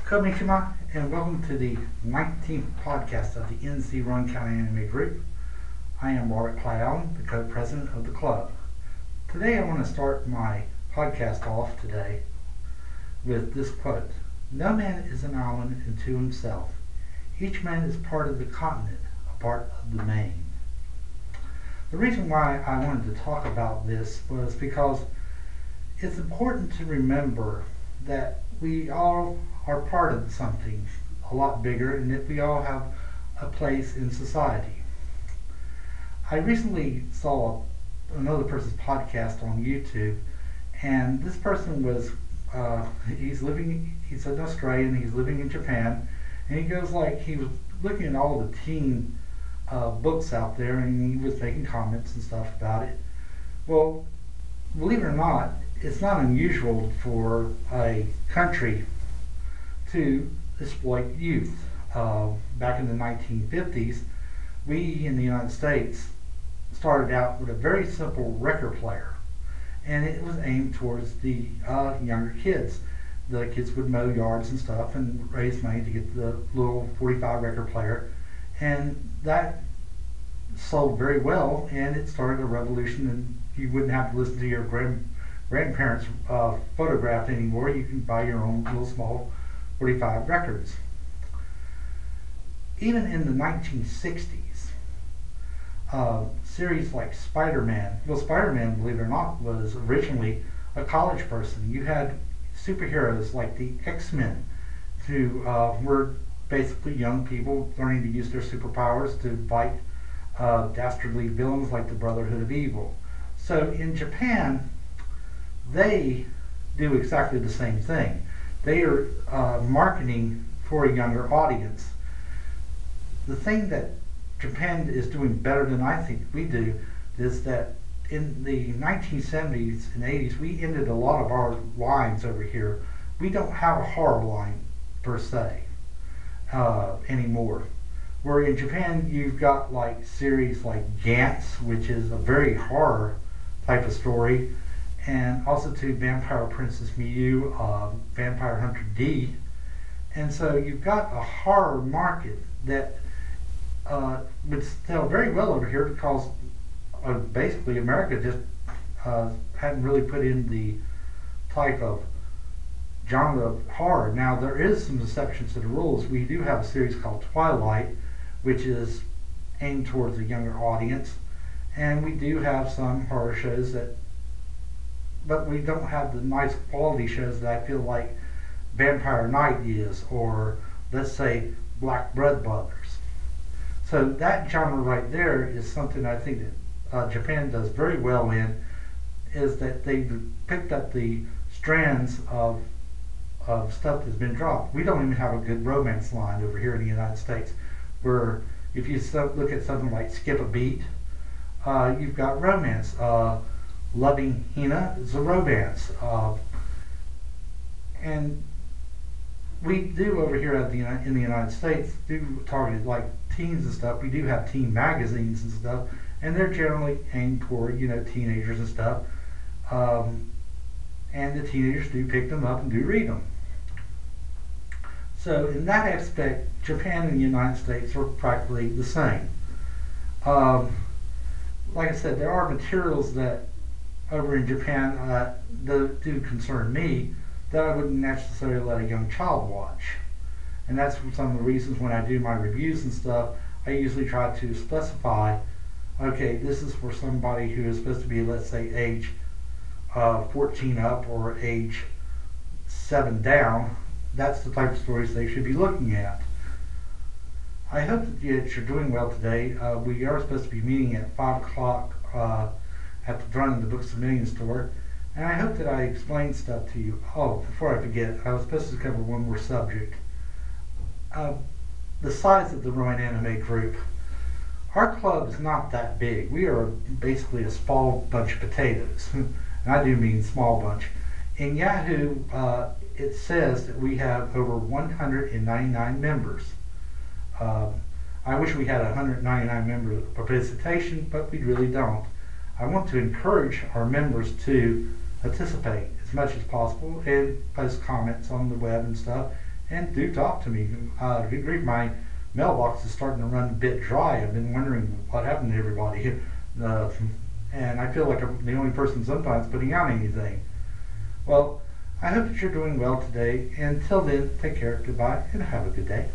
Konnichiwa, and welcome to the 19th podcast of the NC Rowan County Anime Group. I am Robert Cloud, the co-president of the club. Today I want to start my podcast off today with this quote. No man is an island unto himself. Each man is part of the continent, a part of the main. The reason why I wanted to talk about this was because it's important to remember that we all are part of something a lot bigger and that we all have a place in society. I recently saw another person's podcast on YouTube, and this person was he's an Australian, he's living in Japan, and he goes like he was looking at all the teen books out there, and he was making comments and stuff about it. Well, believe it or not, it's not unusual for a country to exploit youth. Back in the 1950s, we in the United States started out with a very simple record player, and it was aimed towards the younger kids. The kids would mow yards and stuff and raise money to get the little 45 record player, and that sold very well, and it started a revolution, and you wouldn't have to listen to your grandparents' photograph anymore. You can buy your own little small 45 records. Even in the 1960s, series like Spider-Man, Spider-Man, believe it or not, was originally a college person. You had superheroes like the X-Men, who were basically young people learning to use their superpowers to fight dastardly villains like the Brotherhood of Evil. So in Japan, they do exactly the same thing. They are marketing for a younger audience. The thing that Japan is doing better than I think we do is that in the 1970s and 80s, we ended a lot of our lines over here. We don't have a horror line per se anymore. Where in Japan, you've got like series like Gantz, which is a very horror type of story, and also to Vampire Princess Miyu, Vampire Hunter D. And so you've got a horror market that would sell very well over here because basically America just hadn't really put in the type of genre of horror. Now there is some exceptions to the rules. We do have a series called Twilight, which is aimed towards a younger audience, and we do have some horror shows but we don't have the nice quality shows that I feel like Vampire Night is, or let's say Black Blood Brothers. So that genre right there is something I think that Japan does very well in, is that they've picked up the strands of stuff that's been dropped. We don't even have a good romance line over here in the United States, where if you look at something like Skip a Beat, you've got romance. Loving Hina is a romance, and we do over here in the United States do target like teens and stuff. We do have teen magazines and stuff, and they're generally aimed toward teenagers and stuff, and the teenagers do pick them up and do read them. So in that aspect, Japan and the United States are practically the same. Like I said, there are materials that over in Japan that do concern me that I wouldn't necessarily let a young child watch. And that's some of the reasons when I do my reviews and stuff, I usually try to specify, okay, this is for somebody who is supposed to be, let's say, age 14 up or age 7 down. That's the type of stories they should be looking at. I hope that you're doing well today. We are supposed to be meeting at 5 o'clock at the front of the Books of Millions store, and I hope that I explained stuff to you. Oh, before I forget, I was supposed to cover one more subject. The size of the Rowan Anime Group. Our club is not that big. We are basically a small bunch of potatoes, and I do mean small bunch. In Yahoo, it says that we have over 199 members. I wish we had 199 members participation, but we really don't. I want to encourage our members to participate as much as possible and post comments on the web and stuff, and do talk to me. Good grief, my mailbox is starting to run a bit dry. I've been wondering what happened to everybody. Uh, and I feel like I'm the only person sometimes putting out anything. Well, I hope that you're doing well today. Until then, take care, goodbye, and have a good day.